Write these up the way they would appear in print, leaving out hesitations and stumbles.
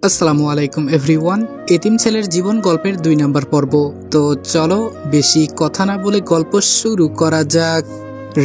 আসসালামু আলাইকুম এভরিওয়ান। এতিম ছেলের জীবন গল্পের 2 নাম্বার পর্ব। তো চলো বেশি কথা না বলে গল্প শুরু করা যাক।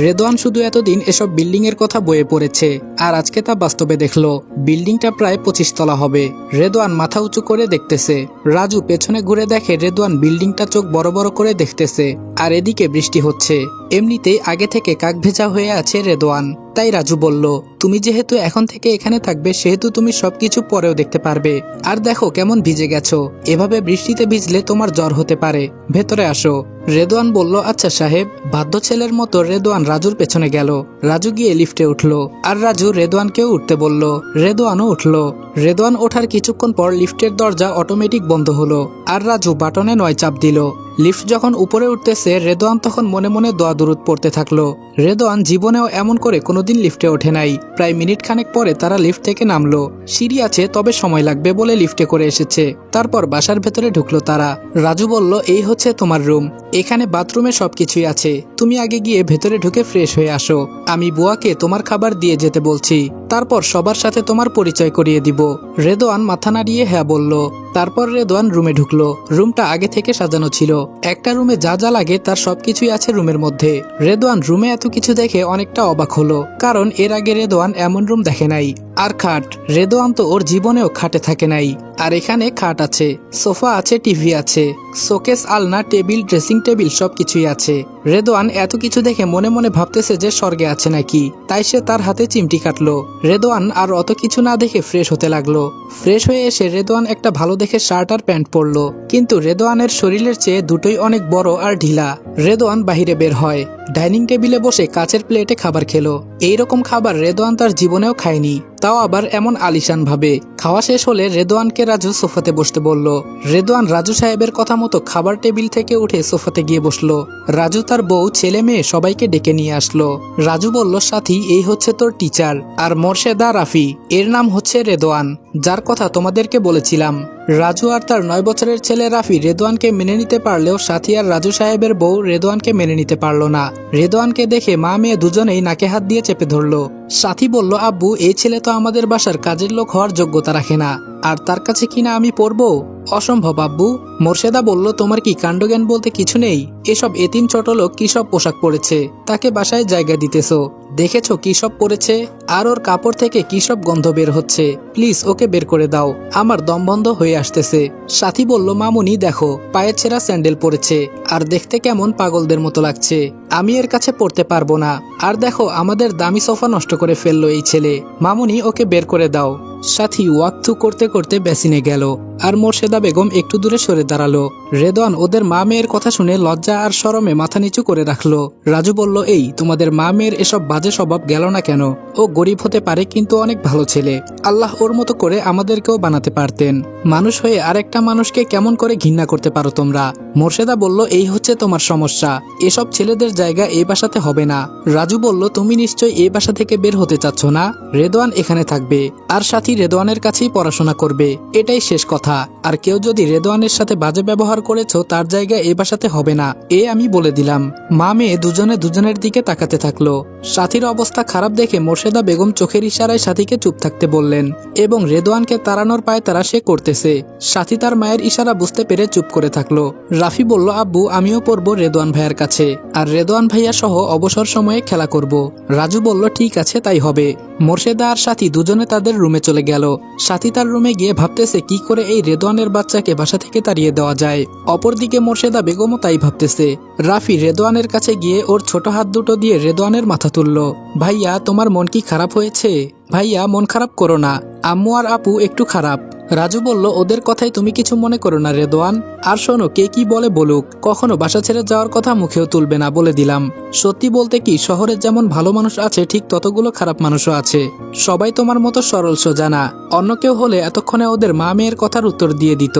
রেদওয়ান শুধু এতদিন এসব বিল্ডিং এর কথা বয়ে পড়েছে, আর আজকে তা বাস্তবে দেখলো। বিল্ডিংটা প্রায় 25 তলা হবে। রেদওয়ান মাথা উঁচু করে দেখতেছে। রাজু পেছনে ঘুরে দেখে রেদওয়ান বিল্ডিংটা চোখ বড় বড় করে দেখতেছে, আর এদিকে বৃষ্টি হচ্ছে। এমনিতেই আগে থেকে কাক ভেজা হয়ে আছে রেদওয়ান। তাই রাজু বলল, তুমি যেহেতু এখন থেকে এখানে থাকবে সেহেতু তুমি সবকিছু পরেও দেখতে পারবে। আর দেখো কেমন ভিজে গেছো, এভাবে বৃষ্টিতে ভিজলে তোমার জ্বর হতে পারে, ভেতরে আসো। রেদওয়ান বলল, আচ্ছা সাহেব। বাধ্য ছেলের মতো রেদওয়ান রাজুর পেছনে গেল। রাজু গিয়ে লিফটে উঠলো, আর রাজু রেদওয়ানকেও উঠতে বলল। রেদওয়ানও উঠলো। রেদওয়ান ওঠার কিছুক্ষণ পর লিফটের দরজা অটোমেটিক বন্ধ হলো, আর রাজু বাটনে 9 চাপ দিল। লিফট যখন উপরে উঠতেছে রেদওয়ান তখন মনে মনে দোয়া দুরুদ পড়তে থাকলো। রেদওয়ান জীবনেও এমন করে কোনোদিন লিফটে ওঠে নাই। প্রায় মিনিট খানেক পরে তারা লিফট থেকে নামলো। সিঁড়ি আছে, তবে সময় লাগবে বলে লিফটে করে এসেছে। তারপর বাসার ভেতরে ঢুকলো তারা। রাজু বলল, এই হচ্ছে তোমার রুম। এখানে বাথরুমে সবকিছুই আছে। তুমি আগে গিয়ে ভেতরে ঢুকে ফ্রেশ হয়ে আসো। আমি বুয়াকে তোমার খাবার দিয়ে যেতে বলছি। তারপর সবার সাথে তোমার পরিচয় করিয়ে দিব। রেদওয়ান মাথা নাড়িয়ে হ্যাঁ বলল। তারপর রেদওয়ান রুমে ঢুকলো। রুমটা আগে থেকে সাজানো ছিল। একটা রুমে যা যা লাগে তার সবকিছুই আছে রুমের মধ্যে। রেদওয়ান রুমে এত কিছু দেখে অনেকটা অবাক হলো, কারণ এর আগে রেদওয়ান এমন রুম দেখে নাই। আর খাট, রেদওয়ান তো ওর জীবনেও খাটে থাকে নাই। আর এখানে খাট আছে, সোফা আছে, টিভি আছে, শোকেস, আলনা, টেবিল, ড্রেসিং টেবিল সবকিছুই আছে। রেদওয়ান এত কিছু দেখে মনে মনে ভাবতেছে যে স্বর্গে আছে নাকি। তাই সে তার হাতে চিমটি কাটলো। রেদওয়ান আর অত কিছু না দেখে ফ্রেশ হতে লাগলো। ফ্রেশ হয়ে এসে রেদওয়ান একটা ভালো দেখে শার্ট আর প্যান্ট পরলো, কিন্তু রেদওয়ানের শরীরের চেয়ে দুটোই অনেক বড় আর ঢিলা। রেদওয়ান বাহিরে বের হয়। ডাইনিং টেবিলে বসে কাচের প্লেটে খাবার খেলো। এইরকম খাবার রেদওয়ান তার জীবনেও খায়নি, তাও আবার এমন আলিশান ভাবে। খাওয়া শেষ হলে রেদওয়ানকে রাজু সোফাতে বসতে বলল। রেদওয়ান রাজু সাহেবের কথা মতো খাবার টেবিল থেকে উঠে সোফাতে গিয়ে বসলো। রাজু তার বউ, ছেলে মেয়ে সবাইকে ডেকে নিয়ে আসলো। রাজু বলল, সাথী, এই হচ্ছে তোর টিচার আর মোর্শেদা রাফি। এর নাম হচ্ছে রেদওয়ান, যার কথা তোমাদেরকে বলেছিলাম। রাজু আর তার 9 বছরের ছেলে রাফি রেদওয়ানকে মেনে নিতে পারলেও সাথী আর রাজু সাহেবের বউ রেদওয়ানকে মেনে নিতে পারল না। রেদওয়ানকে দেখে মা মেয়ে দুজনেই নাকে হাত দিয়ে চেপে ধরলো। সাথী বলল, আব্বু, এই ছেলে তো আমাদের বাসার কাজের লোক হওয়ার যোগ্যতা রাখে না, আর তার কাছে কিনা আমি পড়বো? অসম্ভব আব্বু। মোর্শেদা বলল, তোমার কি কাণ্ডজ্ঞান বলতে কিছু নেই? এসব এতিম ছোট লোক কি সব পোশাক পরেছে, তাকে বাসায় জায়গা দিতেছো? দেখেছো কি সব পরেছে? আর ওর কাপড় থেকে কি সব গন্ধ বের হচ্ছে। প্লিজ ওকে বের করে দাও, আমার দম বন্ধ হয়ে আসতেছে। সাথী বলল, মামুনি দেখো, পায়ের ছেঁড়া স্যান্ডেল পরেছে, আর দেখতে কেমন পাগলদের মতো লাগছে। আমি এর কাছে পড়তে পারবো না। আর দেখো, আমাদের দামি সোফা নষ্ট করে ফেললো এই ছেলে। মামুনি ওকে বের করে দাও। সাথী ওয়াকথু করতে করতে বেসিনে গেল, আর মোর্শেদা বেগম একটু দূরে সরে দাঁড়ালো। রেদওয়ান ওদের মা মেয়ের কথা শুনে লজ্জা আর শরমে মাথা নিচু করে রাখলো। রাজু বলল, এই তোমাদের মা মেয়ের এসব বাজে স্বভাব গেল না কেন? ও গরিব হতে পারে, কিন্তু অনেক ভালো ছেলে। আল্লাহ ওর মতো করে আমাদেরকেও বানাতে পারতেন। মানুষ হয়ে আরেকটা মানুষকে কেমন করে ঘৃণা করতে পারো তোমরা? মোর্শেদা বলল, এই হচ্ছে তোমার সমস্যা। এসব ছেলেদের জায়গা এই বাসাতে হবে না। রাজু বলল, তুমি নিশ্চয়ই এই বাসা থেকে বের হতে চাচ্ছ না? রেদওয়ান এখানে থাকবে, আর সাথী রেদওয়ানের কাছেই পড়াশোনা করবে, এটাই শেষ কথা। আর কেউ যদি রেদওয়ানের সাথে বাজে ব্যবহার করেছো, তার জায়গা এই বাসাতে হবে না, এ আমি বলে দিলাম। মা মেয়ে দুজনে দুজনের দিকে তাকাতে থাকলো। সাথীর অবস্থা খারাপ দেখে মোর্শেদা বেগম চোখের ইশারায় সাথীকে চুপ থাকতে বললেন, এবং রেদওয়ানকে তাড়ানোর পায়তারা সে করতেছে। সাথী তার মায়ের ইশারা বুঝতে পেরে চুপ করে থাকলো। রাফি বলল, আব্বু, আমিও পড়বো রেদওয়ান ভাইয়ার কাছে, আর রেদওয়ান ভাইয়া সহ অবসর সময়ে খেলা করব। রাজু বলল, ঠিক আছে, তাই হবে। মোর্শেদা আর সাথী দুজনে তাদের রুমে চলে গেল। সাথী তার রুমে গিয়ে ভাবতেছে কি করে এই রেদওয়ানের বাচ্চাকে বাসা থেকে তাড়িয়ে দেওয়া যায়। অপরদিকে মোর্শেদা বেগমও তাই ভাবতেছে। রাফি রেদওয়ানের কাছে গিয়ে ওর ছোট হাত দুটো দিয়ে রেদওয়ানের মাথা তুলল। ভাইয়া, তোমার মন কি খারাপ হয়েছে? ভাইয়া, মন খারাপ করো না, আম্মু আর আপু একটু খারাপ। রাজু বলল, ওদের কথাই তুমি কিছু মনে করো না রেদওয়ান। আর শোনো, কে কি বলে বলুক, কখনো বাসা ছেড়ে যাওয়ার কথা মুখেও তুলবে না, বলে দিলাম। সত্যি বলতে কি, শহরে যেমন ভালো মানুষ আছে, ঠিক ততগুলো খারাপ মানুষও আছে। সবাই তোমার মতো সরল সোজা না। অন্য কেউ হলে এতক্ষণে ওদের মা মেয়ের কথার উত্তর দিয়ে দিত।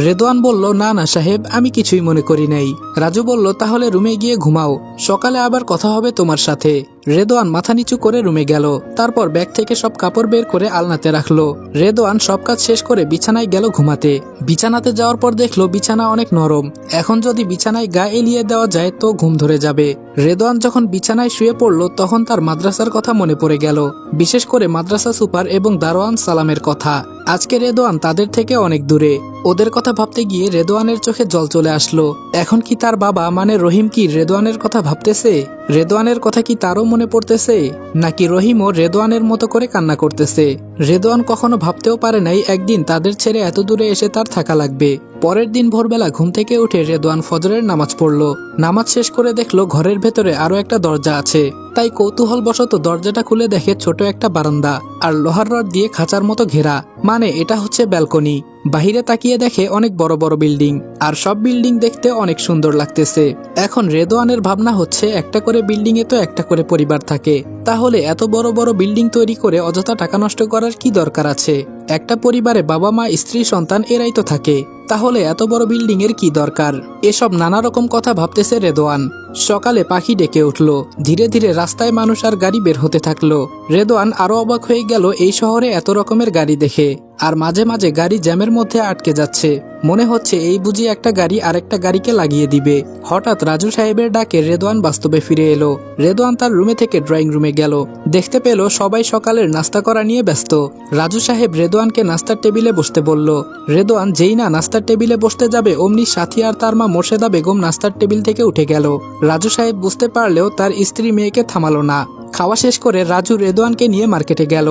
রেদওয়ান বলল, না না সাহেব, আমি কিছুই মনে করি নাই। রাজু বলল, তাহলে রুমে গিয়ে ঘুমাও, সকালে আবার কথা হবে তোমার সাথে। রেদওয়ান মাথা নিচু করে রুমে গেল। তারপর ব্যাগ থেকে সব কাপড় বের করে আলনাতে রাখলো। রেদওয়ান সব কাজ শেষ করে বিছানায় গেল ঘুমাতে। বিছানাতে যাওয়ার পর দেখলো বিছানা অনেক নরম। এখন যদি বিছানায় গা এলিয়ে দেওয়া যায় তো ঘুম ধরে যাবে। রেদওয়ান যখন বিছানায় শুয়ে পড়ল তখন তার মাদ্রাসার কথা মনে পড়ে গেল, বিশেষ করে মাদ্রাসা সুপার এবং দারোয়ান সালামের কথা। আজকে রেদওয়ান তাদের থেকে অনেক দূরে। ওদের কথা ভাবতে গিয়ে রেদওয়ানের চোখে জল চলে আসলো। এখন কি তার বাবা মানে রহিম কি রেদওয়ানের কথা ভাবতেছে? রেদওয়ানের কথা কি তারও মনে পড়তেছে, নাকি রহিমও রেদওয়ানের মতো করে কান্না করতেছে? রেদওয়ান কখনো ভাবতেও পারে নাই একদিন তাদের ছেড়ে এত দূরে এসে তার থাকা লাগবে। পরের দিন ভোরবেলা ঘুম থেকে উঠে রেদওয়ান ফজরের নামাজ পড়ল। নামাজ শেষ করে দেখলো ঘরের ভেতরে আরো একটা দরজা আছে। তাই কৌতূহলবশত দরজাটা খুলে দেখে ছোট একটা বারান্দা আর লোহার রড দিয়ে খাঁচার মতো ঘেরা, মানে এটা হচ্ছে ব্যালকনি। বাহিরে তাকিয়ে দেখে অনেক বড় বড় বিল্ডিং, আর সব বিল্ডিং দেখতে অনেক সুন্দর লাগতেছে। এখন রেদওয়ানের ভাবনা হচ্ছে একটা করে বিল্ডিং এ তো একটা করে পরিবার থাকে, তাহলে এত বড় বড় বিল্ডিং তৈরি করে অযথা টাকা নষ্ট করার কি দরকার আছে? একটা পরিবারে বাবা মা স্ত্রী সন্তান এরাই তো থাকে, তাহলে এত বড় বিল্ডিং এর কি দরকার? এসব নানা রকম কথা ভাবতেছে রেদওয়ান। সকালে পাখি ডেকে উঠল, ধীরে ধীরে রাস্তায় মানুষ আর গাড়ি বের হতে থাকলো। রেদওয়ান আরো অবাক হয়ে গেল এই শহরে এত রকমের গাড়ি দেখে, আর মাঝে মাঝে গাড়ি জ্যামের মধ্যে আটকে যাচ্ছে। মনে হচ্ছে এই বুঝি একটা গাড়ি আরেকটা গাড়িকে লাগিয়ে দিবে। হঠাৎ রাজু সাহেবের ডাকে রেদওয়ান বাস্তবে ফিরে এলো। রেদওয়ান তার রুমে থেকে ড্রয়িং রুমে গেল, দেখতে পেল সবাই সকালের নাস্তা করা নিয়ে ব্যস্ত। রাজু সাহেব রেদওয়ানকে নাস্তার টেবিলে বসতে বলল। রেদওয়ান যেই না নাস্তার টেবিলে বসতে যাবে অমনি সাথী আর তার মা মোর্শেদা বেগম নাস্তার টেবিল থেকে উঠে গেল। রাজু সাহেব বুঝতে পারলেও তার স্ত্রী মেয়েকে থামালো না। খাওয়া শেষ করে রাজু রেদওয়ানকে নিয়ে মার্কেটে গেল।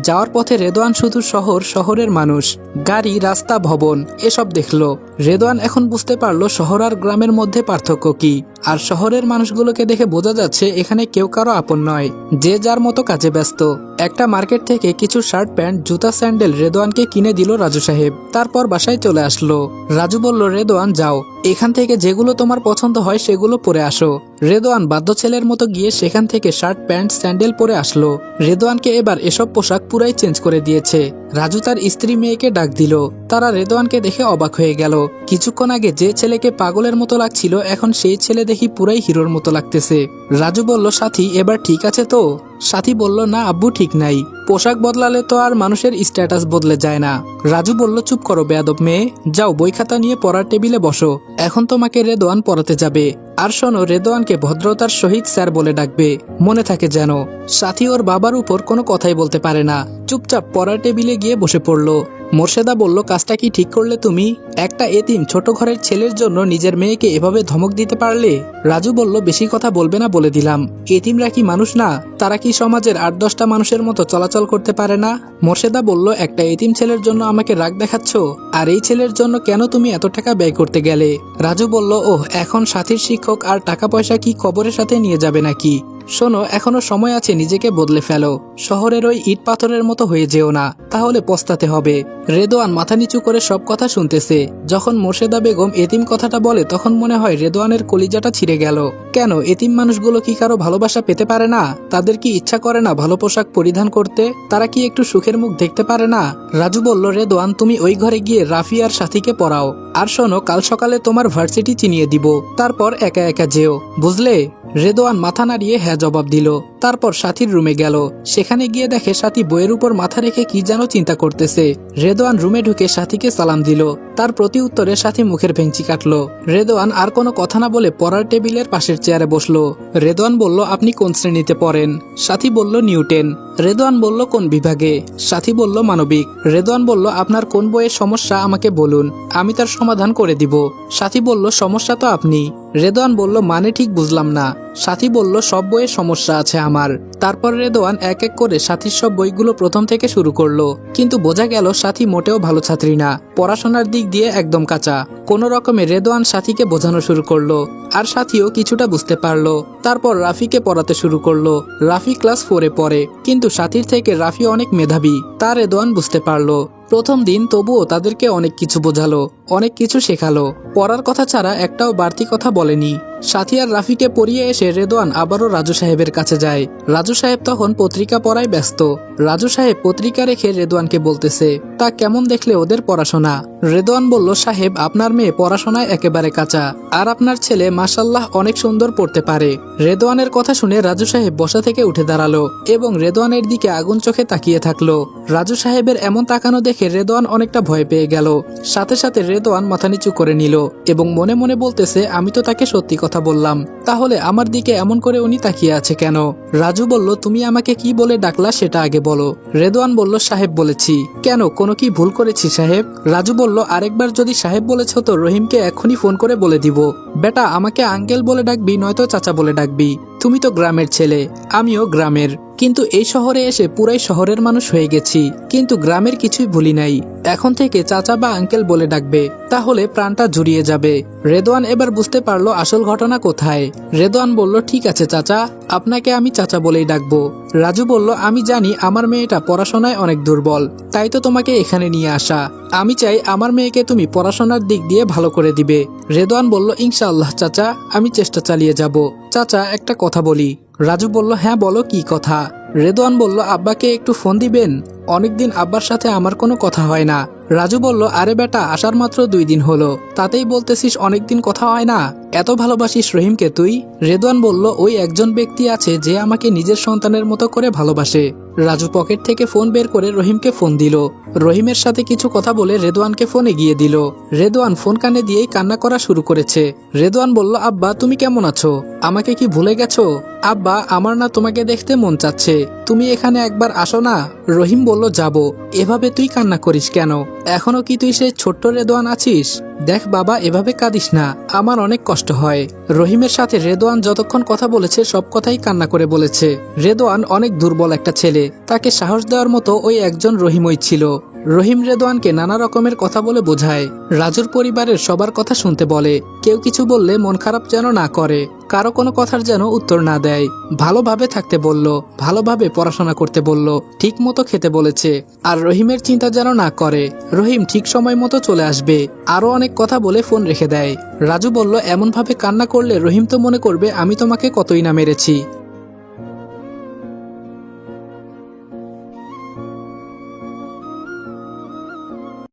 যাওয়ার পথে রেদওয়ান শুধু শহরের মানুষ, গাড়ি, রাস্তা, ভবন এসব দেখলো। রেদওয়ান এখন বুঝতে পারলো শহর আর গ্রামের মধ্যে পার্থক্য কি। আর শহরের মানুষগুলোকে দেখে বোঝা যাচ্ছে এখানে কেউ কারো আপন নয়, যে যার মতো কাজে ব্যস্ত। একটা মার্কেট থেকে কিছু শার্ট প্যান্ট জুতা স্যান্ডেল রেদওয়ানকে কিনে দিল রাজু সাহেব। তারপর বাসায় চলে আসলো। রাজু বলল, রেদওয়ান যাও, এখান থেকে যেগুলো তোমার পছন্দ হয় সেগুলো পরে আসো। রেদওয়ান বাধ্য ছেলের মতো গিয়ে সেখান থেকে শার্ট প্যান্ট স্যান্ডেল পরে আসলো। রেদওয়ানকে এবার এসব পোশাক পুরাই চেঞ্জ করে দিয়েছে। রাজু তার স্ত্রী মেয়েকে ডাক দিল। তারা রেদওয়ানকে দেখে অবাক হয়ে গেল। কিছুক্ষণ আগে যে ছেলেকে পাগলের মতো লাগছিল এখন সেই ছেলে দেখি পুরাই হিরোর মতো লাগতেছে। রাজু বলল, সাথী এবার ঠিক আছে তো? সাথী বলল, না আব্বু ঠিক নাই, পোশাক বদলালে তো আর মানুষের স্ট্যাটাস বদলে যায় না। রাজু বলল, চুপ করো বেয়াদব মেয়ে, যাও বই খাতা নিয়ে পড়ার টেবিলে বসো, এখন তোমাকে রেদওয়ান পড়াতে যাবে। আর শোনো, রেদওয়ানকে ভদ্রতার সহিত স্যার বলে ডাকবে, মনে থাকে যেন। সাথী ওর বাবার উপর কোনো কথাই বলতে পারে না, চুপচাপ পড়ার টেবিলে গিয়ে বসে পড়লো। মোর্শেদা বলল, কাজটা কি ঠিক করলে তুমি? একটা এতিম ছোট ঘরের ছেলের জন্য নিজের মেয়েকে এভাবে ধমক দিতে পারলে? রাজু বলল, বেশি কথা বলবে না বলে দিলাম। এতিমরা কি মানুষ না? তারা কি সমাজের 8-10টা মানুষের মতো চলাচল করতে পারে না? মোর্শেদা বলল, একটা এতিম ছেলের জন্য আমাকে রাগ দেখাচ্ছ? আর এই ছেলের জন্য কেন তুমি এত টাকা ব্যয় করতে গেলে? রাজু বলল, ওহ, এখন সাথীর শিক্ষক আর টাকা পয়সা কি কবরের সাথে নিয়ে যাবে নাকি? শোনো, এখনো সময় আছে, নিজেকে বদলে ফেলো, শহরের ওই ইট পাথরের মতো হয়ে যেও না, তাহলে পস্তাতে হবে। রেদওয়ান মাথা নিচু করে সব কথা শুনতেছে। যখন মোর্শেদা বেগম এতিম কথাটা বলে তখন মনে হয় রেদওয়ানের কলিজাটা ছিঁড়ে গেল। কেন এতিম মানুষগুলো কি কারো ভালোবাসা পেতে পারে না? তাদের কি ইচ্ছা করে না ভালো পোশাক পরিধান করতে? তারা কি একটু সুখের মুখ দেখতে পারে না? রাজু বলল, রেদওয়ান তুমি ওই ঘরে গিয়ে রাফি আর সাথীকে পড়াও। আর শোনো, কাল সকালে তোমার ভার্সিটি চিনিয়ে দিব, তারপর একা একা যেও, বুঝলে? রেদওয়ান মাথা নাড়িয়ে হ্যাঁ জবাব দিল। তারপর সাথীর রুমে গেল। সেখানে গিয়ে দেখে সাথী বইয়ের উপর মাথা রেখে কি যেন চিন্তা করতেছে। রেদওয়ান রুমে ঢুকে সাথীকে সালাম দিল। তার প্রতি উত্তরে সাথী মুখের ভেঙচি কাটলো। রেদওয়ান আর কোনো কথা না বলে পড়ার টেবিলের পাশের চেয়ারে বসলো। রেদওয়ান বলল, আপনি কোন শ্রেণীতে পড়েন? সাথী বলল, নিউটেন। রেদওয়ান বলল, কোন বিভাগে? সাথী বলল, মানবিক। রেদওয়ান বলল, আপনার কোন বইয়ের সমস্যা আমাকে বলুন, আমি তার সমাধান করে দিব। সাথী বলল, সমস্যা তো আপনি। রেদওয়ান বলল, মানে ঠিক বুঝলাম না। সাথী বলল, সব বইয়ের সমস্যা আছে আমার। তারপর রেদওয়ান এক এক করে সাথীর সব বইগুলো প্রথম থেকে শুরু করলো। কিন্তু বোঝা গেল সাথী মোটেও ভালো ছাত্রী না, পড়াশোনার দিক দিয়ে একদম কাঁচা। কোনো রকমে রেদওয়ান সাথীকে বোঝানো শুরু করলো, আর সাথীও কিছুটা বুঝতে পারলো। তারপর রাফিকে পড়াতে শুরু করলো। রাফি ক্লাস 4-এ পড়ে, কিন্তু সাথীর থেকে রাফি অনেক মেধাবী, তা রেদওয়ান বুঝতে পারলো। প্রথম দিন তবুও তাদেরকে অনেক কিছু বোঝালো, অনেক কিছু শেখালো। পড়ার কথা ছাড়া একটাও বাড়তি কথা বলেনি। সাথী আর রাফিকে পড়িয়ে এসে রেদওয়ান আবারও রাজু সাহেবের কাছে যায়। রাজু সাহেব তখন পত্রিকা পড়ায় ব্যস্ত। রাজু সাহেব পত্রিকা রেখে রেদওয়ানকে বলতেছে, তা কেমন দেখলে ওদের পড়াশোনা? রেদওয়ান বলল, সাহেব আপনার মেয়ে পড়াশোনায় একেবারে কাঁচা, আর আপনার ছেলে মাশাআল্লাহ অনেক সুন্দর পড়তে পারে। রেদওয়ানের কথা শুনে রাজু সাহেব বসা থেকে উঠে দাঁড়ালো এবং রেদওয়ানের দিকে আগুন চোখে তাকিয়ে থাকলো। রাজু সাহেবের এমন তাকানো দেখে রেদওয়ান অনেকটা ভয় পেয়ে গেল। সাথে সাথে রেদওয়ান মাথা নিচু করে নিল। এবং মনে মনে বলতেছে আমি তো তাকে সত্যি কথা বললাম, তাহলে আমার দিকে এমন করে উনি তাকিয়ে আছে কেন। রাজু বলল তুমি আমাকে কি বলে ডাকলা সেটা আগে বলো। রেদওয়ান বলল সাহেব বলেছি। কেন, কোনো কি ভুল করেছি সাহেব? রাজু বলল আরেকবার যদি সাহেব বলেছ তো রহিমকে এখনই ফোন করে বলে দিব। বেটা, আমাকে আঙ্কেল বলে ডাকবি নয়তো চাচা বলে ডাকবি। তুমি তো গ্রামের ছেলে, আমিও গ্রামের, কিন্তু এই শহরে এসে পুরাই শহরের মানুষ হয়ে গেছি, কিন্তু গ্রামের কিছুই ভুলি নাই। এখন থেকে চাচা বা আঙ্কেল বলে ডাকবে, তাহলে প্রাণটা জুড়িয়ে যাবে। রেদওয়ান এবার বুঝতে পারলো আসল ঘটনা কোথায়। রেদওয়ান বলল ঠিক আছে চাচা, আপনাকে আমি চাচা বলেই ডাকবো। রাজু বলল আমি জানি আমার মেয়েটা পড়াশোনায় অনেক দুর্বল, তাই তো তোমাকে এখানে নিয়ে আসা। আমি চাই আমার মেয়েকে তুমি পড়াশোনার দিক দিয়ে ভালো করে দিবে। রেদওয়ান বলল ইনশাআল্লাহ চাচা, আমি চেষ্টা চালিয়ে যাব। চাচা একটা কথা বলি। রাজু বলল হ্যাঁ বলো, কি কথা? রেদওয়ান বলল আব্বাকে একটু ফোন দিবেন, অনেকদিন আব্বার সাথে আমার কোনো কথা হয় না। রাজু বলল আরে বেটা, আসার মাত্র 2 দিন হলো, তাতেই বলতেছিস অনেকদিন কথা হয় না? এত ভালোবাসিস রহিমকে তুই? রেদওয়ান বলল ওই একজন ব্যক্তি আছে যে আমাকে নিজের সন্তানের মতো করে ভালোবাসে। রাজু পকেট থেকে ফোন বের করে রহিমকে ফোন দিল। রহিমের সাথে কিছু কথা বলে রেদওয়ানকে ফোন এগিয়ে দিল। রেদওয়ান ফোন কানে দিয়েই কান্না করা শুরু করেছে। রেদওয়ান বলল আব্বা তুমি কেমন আছো? আমাকে কি ভুলে গেছো? আব্বা, আমার না তোমাকে দেখতে মন চাচ্ছে, তুমি এখানে একবার আসো না। রহিম বলল যাব। এভাবে তুই কান্না করিস কেন? এখনো কি তুই সেই ছোট্ট রেদওয়ান আছিস? দেখ বাবা, এভাবে কাঁদিস না, আমার অনেক কষ্ট হয়। রহিমের সাথে রেদওয়ান যতক্ষণ কথা বলেছে সব কথাই কান্না করে বলেছে। রেদওয়ান অনেক দুর্বল একটা ছেলে, তাকে সাহস দেওয়ার মতো ওই একজন রহিমই ছিল। রহিম রেদওয়ানকে নানা রকমের কথা বলে বোঝায়, রাজুর পরিবারের সবার কথা শুনতে বলে, কেউ কিছু বললে মন খারাপ যেন না করে, কারো কোনো কথার যেন উত্তর না দেয়। ভালোভাবে থাকতে বলল, ভালোভাবে পড়াশোনা করতে বলল, ঠিক মতো খেতে বলেছে, আর রহিমের চিন্তা যেন না করে, রহিম ঠিক সময় মতো চলে আসবে। আরো অনেক কথা বলে ফোন রেখে দেয়। রাজু বলল এমন ভাবে কান্না করলে রহিম তো মনে করবে আমি তোমাকে কতই না মেরেছি।